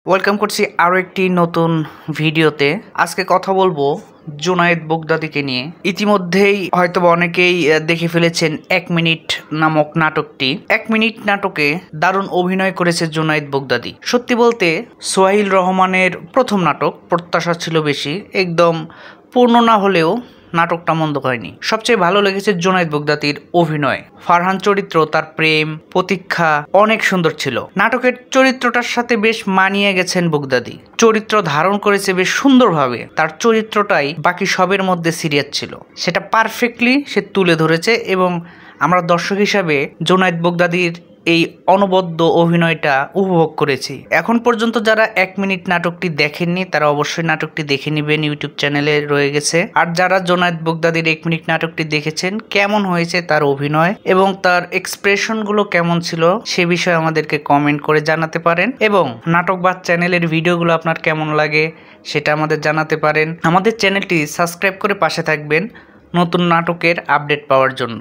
Welcome করছি আরও একটি নতুন ভিডিওতে। আজকে কথা বলবো জুনায়েদ বগদাদীকে নিয়ে। ইতিমধ্যেই হয়তো অনেকেই দেখে ফেলেছেন 1 মিনিট নামক নাটকটি। 1 মিনিট নাটকে দারুণ অভিনয় করেছে জুনায়েদ বগদাদী। সত্যি বলতে সোহাইল রহমানের প্রথম নাটক, প্রত্যাশা ছিল বেশি, একদম পূর্ণ না হলেও নাটকটা মন্দ হয়নি। সবচেয়ে ভালো লেগেছে জুনায়েদ বগদাদীর অভিনয়। ফারহান চরিত্র, তার প্রেম প্রতীক্ষা অনেক সুন্দর ছিল। নাটকের চরিত্রটার সাথে বেশ মানিয়ে গেছেন বগদাদী। চরিত্র ধারণ করেছে বেশ সুন্দরভাবে। তার চরিত্রটাই বাকি সবের মধ্যে সিরিয়াস ছিল, সেটা পারফেক্টলি সে তুলে ধরেছে এবং আমরা দর্শক হিসাবে জুনায়েদ বগদাদীর এই অনবদ্য অভিনয়টা উপভোগ করেছি। এখন পর্যন্ত যারা 1 মিনিট নাটকটি দেখেননি তারা অবশ্যই নাটকটি দেখে নেবেন, ইউটিউব চ্যানেলে রয়ে গেছে। আর যারা জুনায়েদ বগদাদীর 1 মিনিট নাটকটি দেখেছেন, কেমন হয়েছে তার অভিনয় এবং তার এক্সপ্রেশনগুলো কেমন ছিল সে বিষয়ে আমাদেরকে কমেন্ট করে জানাতে পারেন। এবং নাটক বা চ্যানেলের ভিডিওগুলো আপনার কেমন লাগে সেটা আমাদের জানাতে পারেন। আমাদের চ্যানেলটি সাবস্ক্রাইব করে পাশে থাকবেন নতুন নাটকের আপডেট পাওয়ার জন্য।